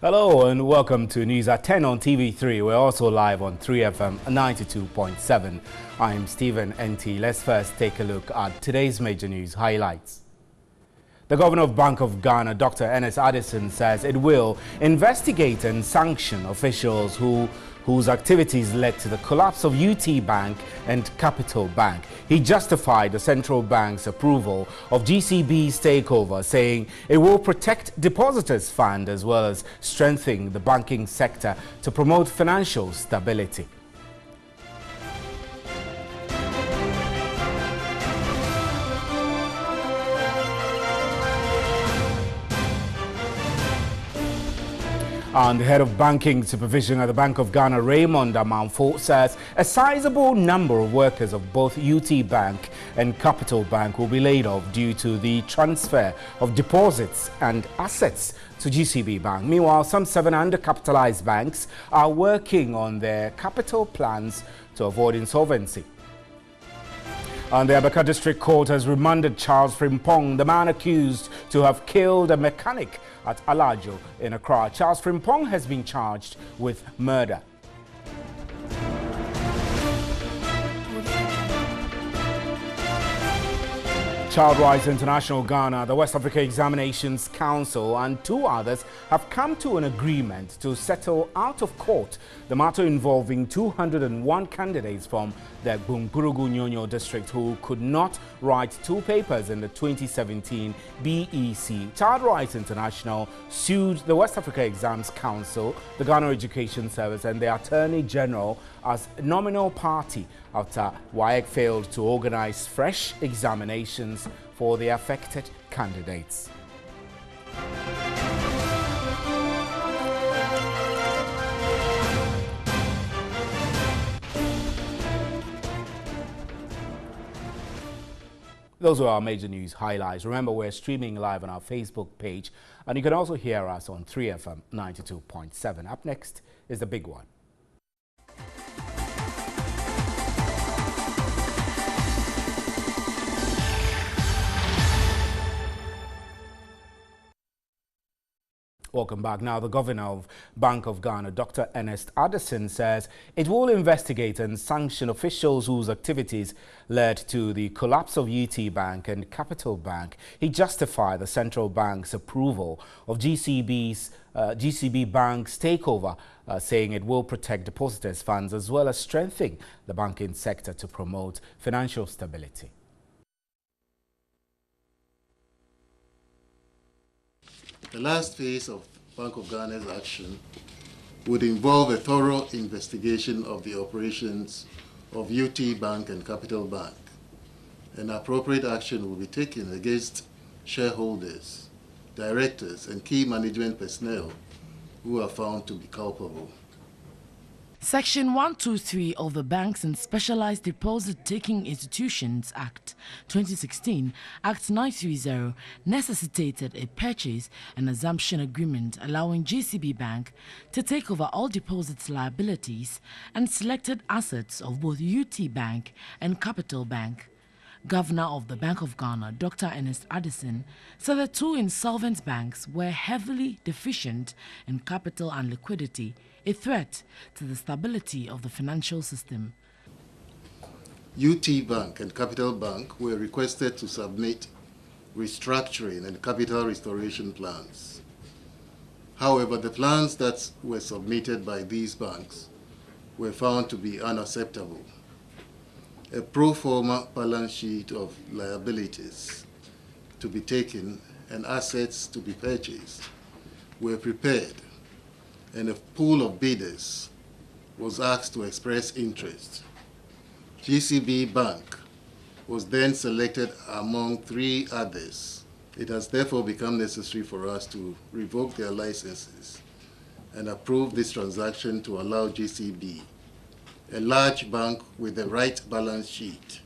Hello and welcome to News at 10 on TV3. We're also live on 3FM 92.7. I'm Stephen NT. Let's first take a look at today's major news highlights. The Governor of Bank of Ghana, Dr. Ernest Addison, says it will investigate and sanction officials whose activities led to the collapse of UT Bank and Capital Bank. He justified the central bank's approval of GCB's takeover, saying it will protect depositors' funds as well as strengthen the banking sector to promote financial stability. And the head of banking supervision at the Bank of Ghana, Raymond Amanfo, says a sizable number of workers of both UT Bank and Capital Bank will be laid off due to the transfer of deposits and assets to GCB Bank. Meanwhile, some 7 undercapitalized banks are working on their capital plans to avoid insolvency. And the Abeka District Court has remanded Charles Frimpong, the man accused to have killed a mechanic at Alajo in Accra. Charles Frimpong has been charged with murder. Child Rights International Ghana, the West Africa Examinations Council and 2 others have come to an agreement to settle out of court the matter involving 201 candidates from the Bumpurugu Nyonyo district who could not write 2 papers in the 2017 BEC. Child Rights International sued the West Africa Exams Council, the Ghana Education Service and the Attorney General as nominal party after WAEC failed to organize fresh examinations for the affected candidates. Those are our major news highlights. Remember, we're streaming live on our Facebook page, and you can also hear us on 3FM 92.7. Up next is the big one. Welcome back. Now, the Governor of Bank of Ghana, Dr. Ernest Addison, says it will investigate and sanction officials whose activities led to the collapse of UT Bank and Capital Bank. He justified the central bank's approval of GCB Bank's takeover, saying it will protect depositors' funds as well as strengthen the banking sector to promote financial stability. The last phase of Bank of Ghana's action would involve a thorough investigation of the operations of UT Bank and Capital Bank. An appropriate action will be taken against shareholders, directors, and key management personnel who are found to be culpable. Section 123 of the Banks and Specialized Deposit-Taking Institutions Act 2016, Act 930, necessitated a purchase and assumption agreement allowing GCB Bank to take over all deposits liabilities and selected assets of both UT Bank and Capital Bank. Governor of the Bank of Ghana, Dr. Ernest Addison, said the 2 insolvent banks were heavily deficient in capital and liquidity, a threat to the stability of the financial system. UT Bank and Capital Bank were requested to submit restructuring and capital restoration plans. However, the plans that were submitted by these banks were found to be unacceptable. A pro forma balance sheet of liabilities to be taken and assets to be purchased were prepared, and a pool of bidders was asked to express interest. GCB Bank was then selected among 3 others. It has therefore become necessary for us to revoke their licenses and approve this transaction to allow GCB, a large bank with the right balance sheet,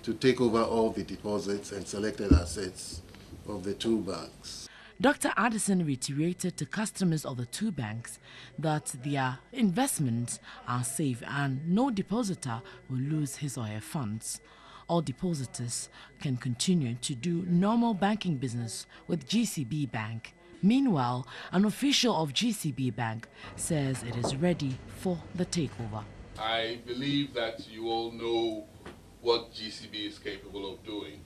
to take over all the deposits and selected assets of the 2 banks. Dr. Addison reiterated to customers of the 2 banks that their investments are safe and no depositor will lose his or her funds. All depositors can continue to do normal banking business with GCB Bank. Meanwhile, an official of GCB Bank says it is ready for the takeover. I believe that you all know what GCB is capable of doing.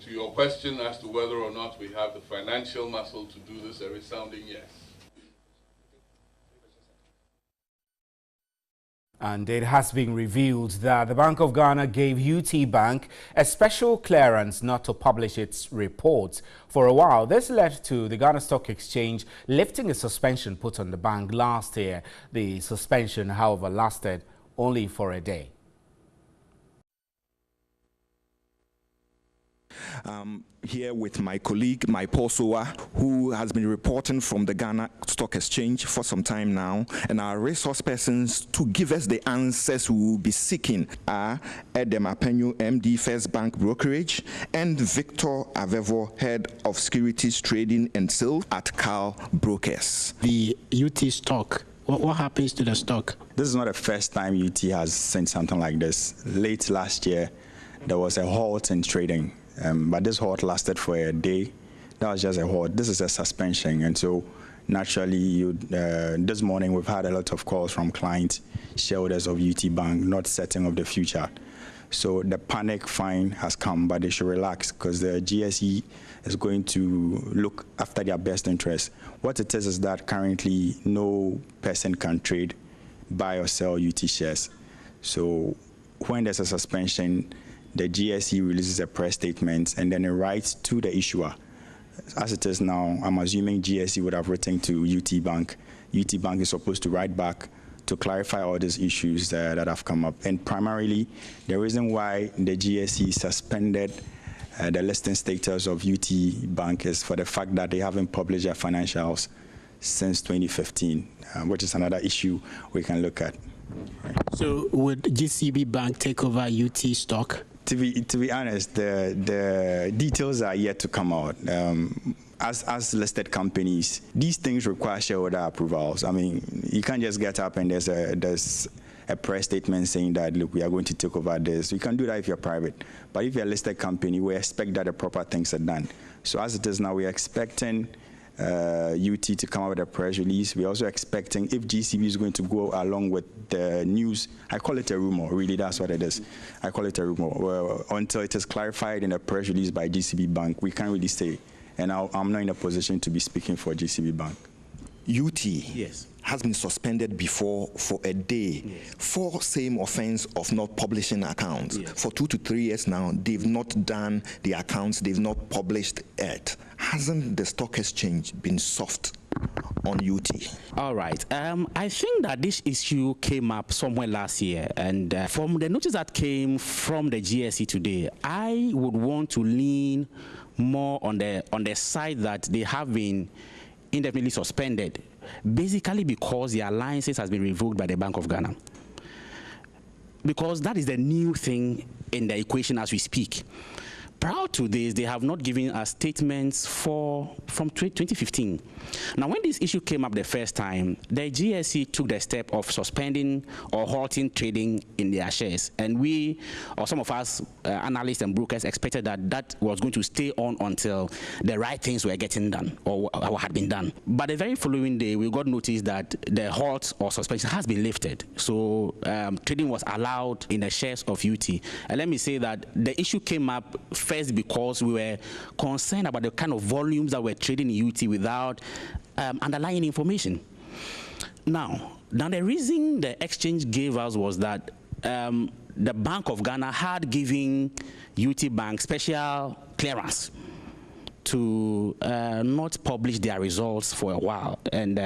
To your question as to whether or not we have the financial muscle to do this, a resounding yes. And it has been revealed that the Bank of Ghana gave UT Bank a special clearance not to publish its reports for a while. This led to the Ghana Stock Exchange lifting a suspension put on the bank last year. The suspension, however, lasted only for a day. Here with my colleague, Paul Sowa, who has been reporting from the Ghana Stock Exchange for some time now, and our resource persons to give us the answers we will be seeking are Edem Apenyu, MD, First Bank Brokerage, and Victor Avevo, Head of Securities Trading and Sales at Carl Brokers. The UT stock, what happens to the stock? This is not the first time UT has seen something like this. Late last year, there was a halt in trading. But this halt lasted for a day. That was just a halt. This is a suspension. And so naturally, this morning we've had a lot of calls from clients, shareholders of UT Bank, not setting up the future. So the panic fine has come, but they should relax because the GSE is going to look after their best interest. What it is that currently no person can trade, buy or sell UT shares. So when there's a suspension, the GSE releases a press statement and then it writes to the issuer. As it is now, I'm assuming GSE would have written to UT Bank. UT Bank is supposed to write back to clarify all these issues that have come up. And primarily, the reason why the GSE suspended the listing status of UT Bank is for the fact that they haven't published their financials since 2015, which is another issue we can look at. So would GCB Bank take over UT stock? To be honest, the details are yet to come out. As listed companies, these things require shareholder approvals. I mean, you can't just get up and there's a press statement saying that, look, we are going to take over this. You can do that if you're private. But if you're a listed company, we expect that the proper things are done. So as it is now, we're expecting UT to come out with a press release. We're also expecting if GCB is going to go along with the news. I call it a rumor, really, that's what it is. I call it a rumor. Well, until it is clarified in a press release by GCB Bank, we can't really say. And I'm not in a position to be speaking for GCB Bank. UT has been suspended before for a day for same offense of not publishing accounts. For 2 to 3 years now, they've not done the accounts, they've not published it. Hasn't the stock exchange been soft on UT? All right. I think that this issue came up somewhere last year, and from the notice that came from the GSE today, I would want to lean more on the side that they have been indefinitely suspended, basically because the alliances has been revoked by the Bank of Ghana. Because that is the new thing in the equation as we speak. Prior to this, they have not given us statements from 2015. Now, when this issue came up the first time, the GSE took the step of suspending or halting trading in their shares. And we, or some of us, analysts and brokers, expected that that was going to stay on until the right things were getting done or had been done. But the very following day, we got notice that the halt or suspension has been lifted. So trading was allowed in the shares of UT. And let me say that the issue came up first because we were concerned about the kind of volumes that were trading in UT without underlying information. Now the reason the exchange gave us was that the Bank of Ghana had given UT Bank special clearance to not publish their results for a while, and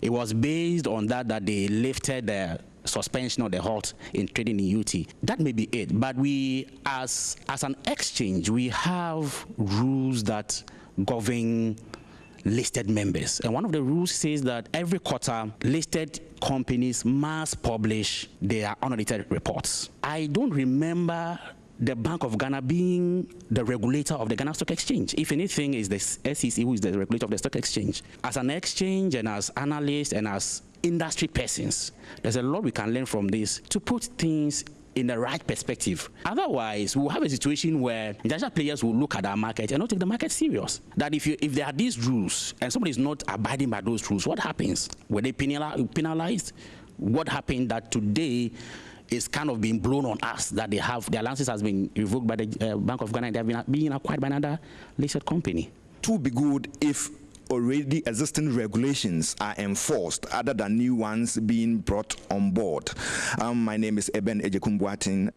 it was based on that they lifted the suspension or the halt in trading in UT. That may be it, but we, as an exchange, we have rules that govern listed members. And one of the rules says that every quarter, listed companies must publish their unaudited reports. I don't remember the Bank of Ghana being the regulator of the Ghana Stock Exchange. If anything, is the SEC who is the regulator of the stock exchange. As an exchange and as analysts and as industry persons, there's a lot we can learn from this to put things in the right perspective. Otherwise, we'll have a situation where international players will look at our market and not take the market serious. That if there are these rules and somebody is not abiding by those rules, what happens? Were they penalized? What happened that today is kind of being blown on us, that they have their license has been revoked by the Bank of Ghana and they have been being acquired by another listed company? It would be good if already existing regulations are enforced other than new ones being brought on board. My name is Eben Ejekumbuatin.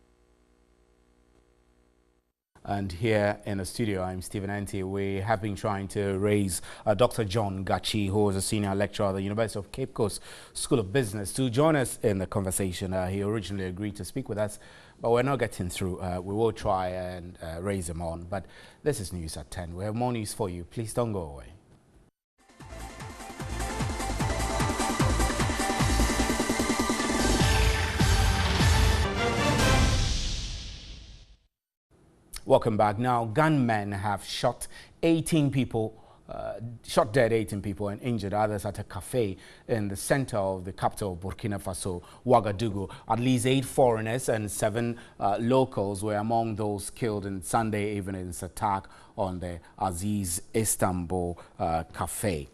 And here in the studio, I'm Stephen Ante. We have been trying to raise Dr. John Gachi, who is a senior lecturer at the University of Cape Coast School of Business, to join us in the conversation. He originally agreed to speak with us, but we're not getting through. We will try and raise him on. But this is News at 10. We have more news for you. Please don't go away. Welcome back. Now, gunmen have shot 18 people, shot dead 18 people and injured others at a cafe in the center of the capital of Burkina Faso, Ouagadougou. At least 8 foreigners and 7 locals were among those killed in Sunday evening's attack on the Aziz Istanbul cafe.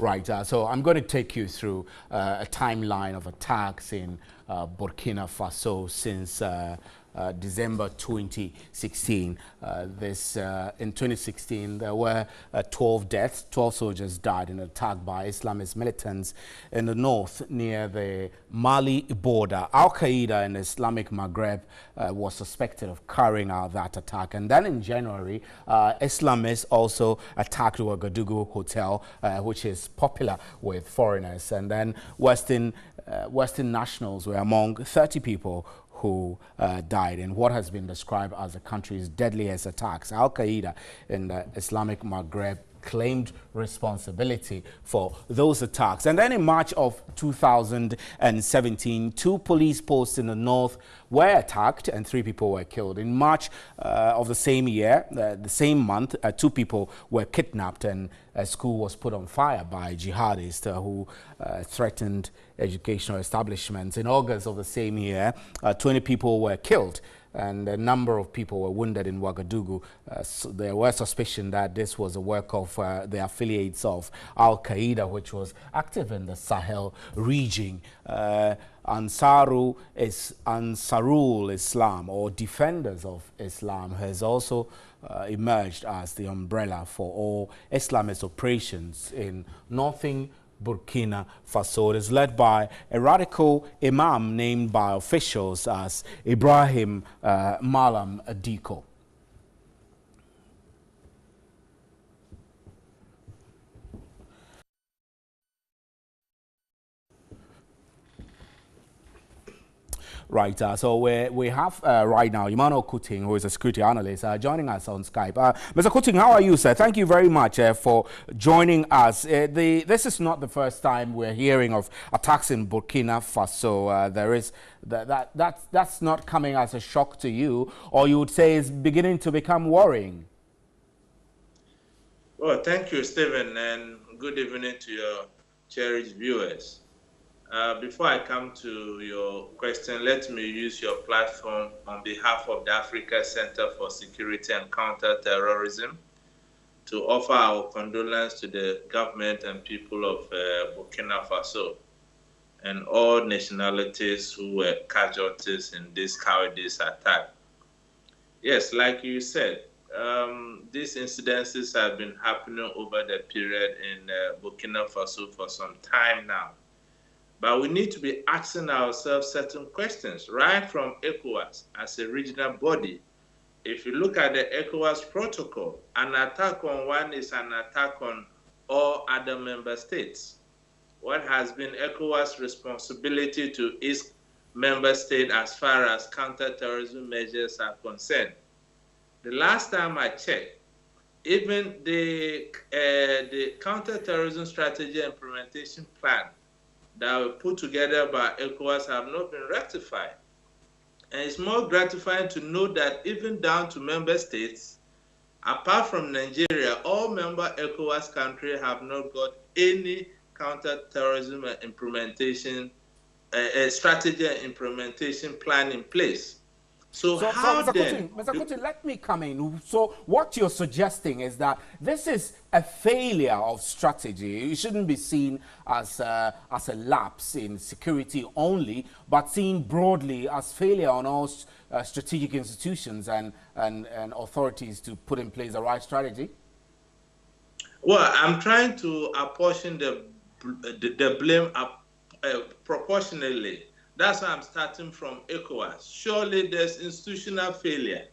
Right, so I'm going to take you through a timeline of attacks in Burkina Faso since December 2016. In 2016, there were 12 deaths. 12 soldiers died in an attack by Islamist militants in the north near the Mali border. Al-Qaeda in the Islamic Maghreb was suspected of carrying out that attack. And then in January, Islamists also attacked Ouagadougou Hotel, which is popular with foreigners. And then Western nationals were among 30 people who died in what has been described as the country's deadliest attacks. Al-Qaeda in the Islamic Maghreb claimed responsibility for those attacks. And then in March of 2017, 2 police posts in the north were attacked and 3 people were killed. In March of the same year, the same month, 2 people were kidnapped and a school was put on fire by jihadists who threatened educational establishments. In August of the same year, 20 people were killed and a number of people were wounded in Ouagadougou. So there was suspicion that this was the work of the affiliates of Al-Qaeda, which was active in the Sahel region. Ansarul Islam, or Defenders of Islam, has also emerged as the umbrella for all Islamist operations in northern Burkina Faso. It is led by a radical imam named by officials as Ibrahim Malam Diko. Right, so we have right now Emmanuel Kuting, who is a security analyst, joining us on Skype. Mr. Kuting, how are you, sir? Thank you very much for joining us. This is not the first time we're hearing of attacks in Burkina Faso. There is that's not coming as a shock to you, or you would say is beginning to become worrying. Well, thank you, Stephen, and good evening to your cherished viewers. Before I come to your question, let me use your platform on behalf of the Africa Center for Security and Counter-Terrorism to offer our condolence to the government and people of Burkina Faso and all nationalities who were casualties in this cowardice attack. Yes, like you said, these incidences have been happening over the period in Burkina Faso for some time now. But we need to be asking ourselves certain questions, right from ECOWAS as a regional body. If you look at the ECOWAS protocol, an attack on one is an attack on all other member states. What has been ECOWAS' responsibility to its member state as far as counterterrorism measures are concerned? The last time I checked, even the counterterrorism strategy implementation plan that were put together by ECOWAS have not been rectified. And it's more gratifying to know that even down to member states, apart from Nigeria, all member ECOWAS countries have not got any counter-terrorism implementation, strategy and implementation plan in place. So how then? Mr. Kuti, let me come in. So what you're suggesting is that this is a failure of strategy. It shouldn't be seen as a lapse in security only, but seen broadly as failure on all strategic institutions and authorities to put in place the right strategy? Well, I'm trying to apportion the blame proportionally. That's why I'm starting from ECOWAS. Surely there's institutional failure.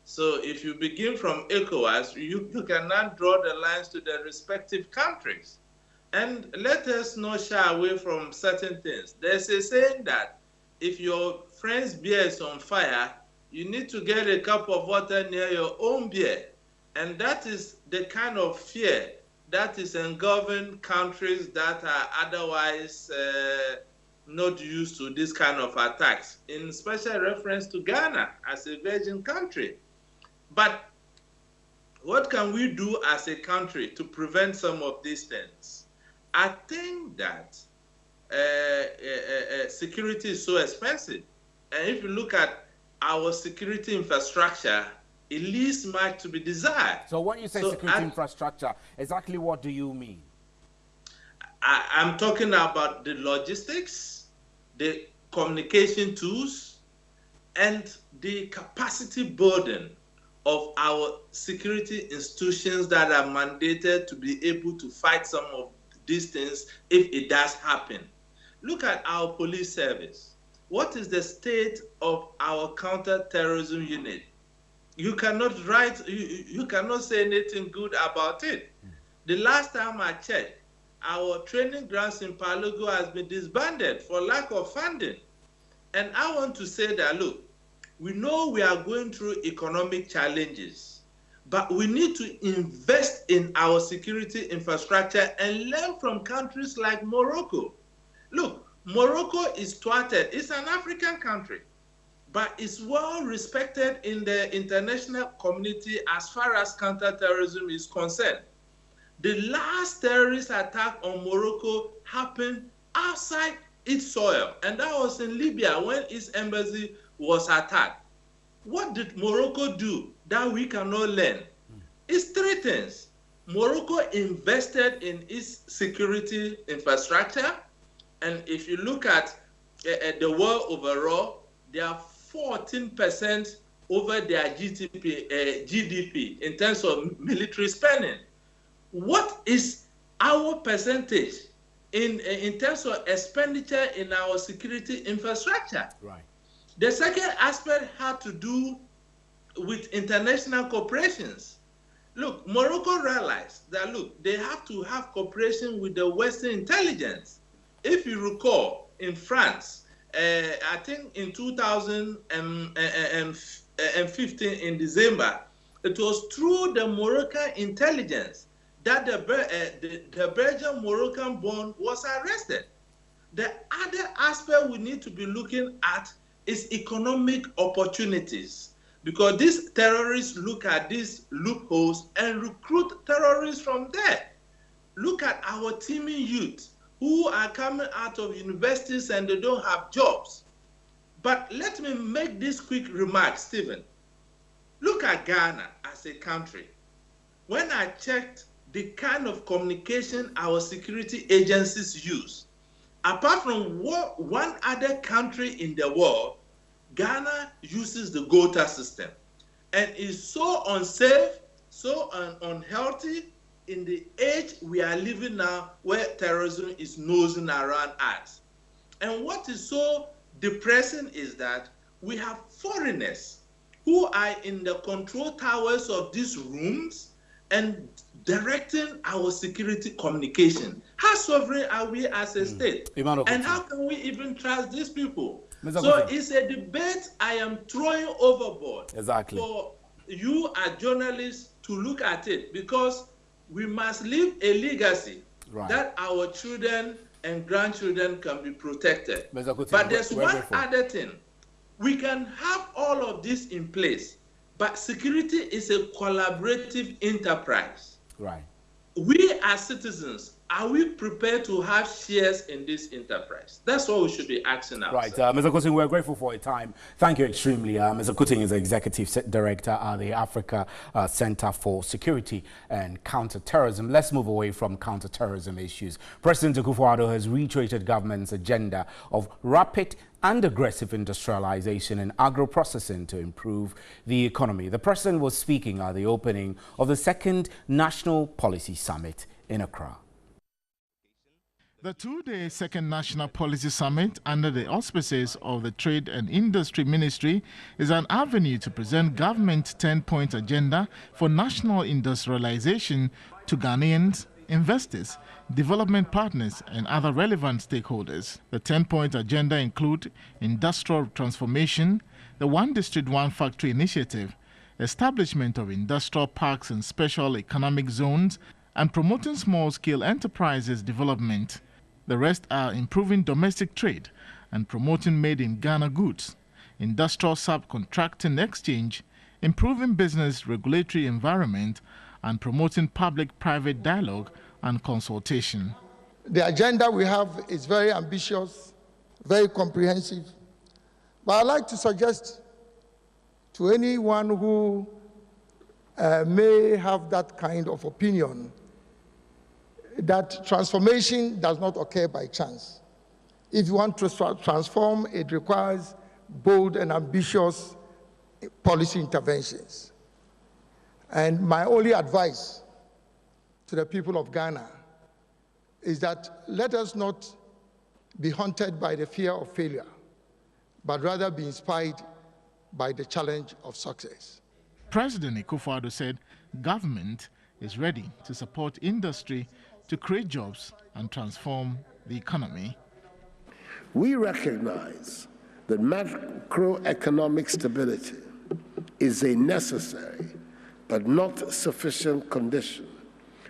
So if you begin from ECOWAS, you cannot draw the lines to the respective countries. And let us not shy away from certain things. There's a saying that if your friend's beer is on fire, you need to get a cup of water near your own beer. And that is the kind of fear that is engulfing countries that are otherwise not used to this kind of attacks, in special reference to Ghana as a virgin country. But what can we do as a country to prevent some of these things? I think that security is so expensive. And if you look at our security infrastructure, it leaves much to be desired. So when you say security infrastructure, exactly what do you mean? I'm talking about the logistics, the communication tools, and the capacity burden of our security institutions that are mandated to be able to fight some of these things if it does happen. Look at our police service. What is the state of our counter-terrorism unit? You cannot write, you cannot say anything good about it. The last time I checked, our training grounds in Palogo has been disbanded for lack of funding. And I want to say that, look, we know we are going through economic challenges, but we need to invest in our security infrastructure and learn from countries like Morocco. Look, Morocco is thwarted. It's an African country, but it's well respected in the international community as far as counterterrorism is concerned. The last terrorist attack on Morocco happened outside its soil, and that was in Libya when its embassy was attacked. What did Morocco do that we cannot learn? It's three things. Morocco invested in its security infrastructure, and if you look at the world overall, they are 14% over their GDP in terms of military spending. What is our percentage in terms of expenditure in our security infrastructure? Right. The second aspect had to do with international corporations. Look, Morocco realized that, look, they have to have cooperation with the Western intelligence. If you recall, in France, I think in 2015, in December, it was through the Moroccan intelligence that the Belgian-Moroccan bond was arrested. The other aspect we need to be looking at is economic opportunities, because these terrorists look at these loopholes and recruit terrorists from there. Look at our teeming youth who are coming out of universities and they don't have jobs. But let me make this quick remark, Stephen. Look at Ghana as a country. When I checked the kind of communication our security agencies use, apart from one other country in the world, Ghana uses the GOTA system and is so unsafe, so unhealthy in the age we are living now, where terrorism is nosing around us. And what is so depressing is that we have foreigners who are in the control towers of these rooms and directing our security communication. How sovereign are we as a state? And how can we even trust these people? So it's a debate I am throwing overboard. Exactly. For you as journalists to look at it, because we must leave a legacy that our children and grandchildren can be protected. Kuti, But there's one other thing. We can have all of this in place, but security is a collaborative enterprise. Right. We as citizens, are we prepared to have shares in this enterprise? That's what we should be asking ourselves. Right, Mr. Kuting, we're grateful for your time. Thank you extremely. Mr. Kuting is the Executive Director at the Africa Center for Security and Counterterrorism. Let's move away from counterterrorism issues. President Akufo-Addo has reiterated government's agenda of rapid and aggressive industrialization and agro-processing to improve the economy. The president was speaking at the opening of the second National Policy Summit in Accra. The two-day second National Policy Summit under the auspices of the Trade and Industry Ministry is an avenue to present government's 10-point agenda for national industrialization to Ghanaians, investors, development partners and other relevant stakeholders. The 10-point agenda include industrial transformation, the One District, One Factory initiative, establishment of industrial parks and special economic zones, and promoting small-scale enterprises development. The rest are improving domestic trade and promoting made-in-Ghana goods, industrial subcontracting exchange, improving business regulatory environment, and promoting public-private dialogue and consultation. The agenda we have is very ambitious, very comprehensive, but I'd like to suggest to anyone who may have that kind of opinion that transformation does not occur by chance. If you want to transform, it requires bold and ambitious policy interventions. And my only advice to the people of Ghana is that let us not be haunted by the fear of failure, but rather be inspired by the challenge of success. President Akufo-Addo said government is ready to support industry to create jobs and transform the economy. We recognize that macroeconomic stability is a necessary but not sufficient condition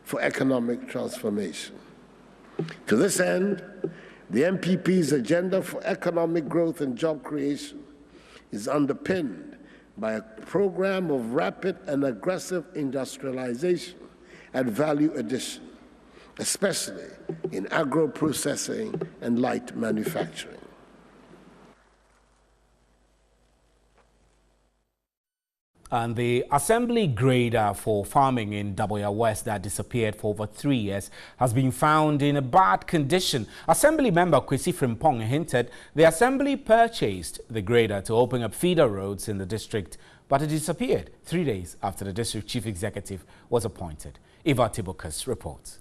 for economic transformation. To this end, the MPP's agenda for economic growth and job creation is underpinned by a program of rapid and aggressive industrialization and value addition, especially in agro-processing and light manufacturing. And the assembly grader for farming in Daboya West that disappeared for over 3 years has been found in a bad condition. Assembly member Kwesi Frimpong hinted the assembly purchased the grader to open up feeder roads in the district, but it disappeared 3 days after the district chief executive was appointed. Eva Tibokas reports.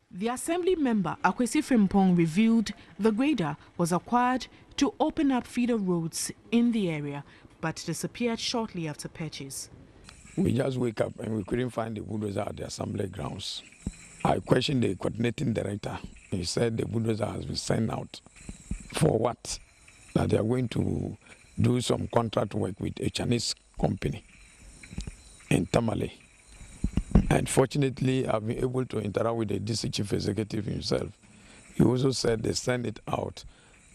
The assembly member Kwesi Frimpong revealed the grader was acquired to open up feeder roads in the area, but disappeared shortly after purchase. We just wake up and we couldn't find the bulldozer at the assembly grounds. I questioned the coordinating director. He said the bulldozer has been sent out. For what? That they are going to do some contract work with a Chinese company in Tamale. And fortunately, I've been able to interact with the district chief executive himself. He also said they sent it out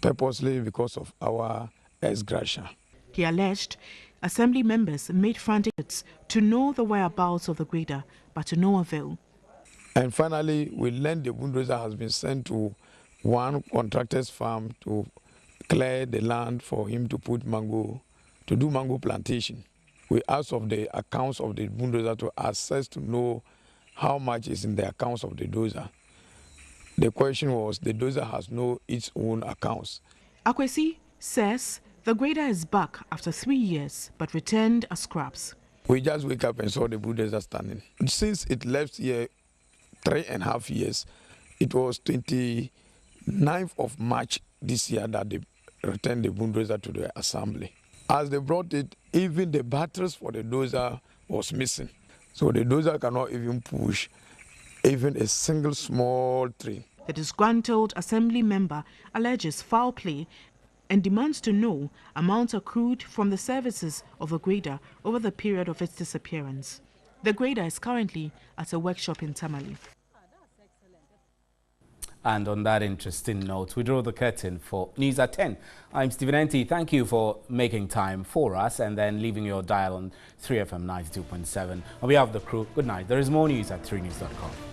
purposely because of our ex-gratia. He alleged assembly members made frantic efforts to know the whereabouts of the grader, but to no avail. And finally, we learned the bulldozer has been sent to one contractor's farm to clear the land for him to put mango, to do mango plantation. We asked of the accounts of the bulldozer to assess to know how much is in the accounts of the dozer. The question was, the dozer has no its own accounts. Kwesi says the grader is back after 3 years, but returned as scraps. We just wake up and saw the bulldozer standing. Since it left here 3.5 years, it was 29th of March this year that they returned the bulldozer to the assembly. As they brought it, even the batteries for the dozer was missing. So the dozer cannot even push even a single small tree. The disgruntled assembly member alleges foul play and demands to know amounts accrued from the services of the grader over the period of its disappearance. The grader is currently at a workshop in Tamale. And on that interesting note, we draw the curtain for News at 10. I'm Stephen Enti. Thank you for making time for us and then leaving your dial on 3FM 92.7. On behalf of the crew, good night. There is more news at 3news.com.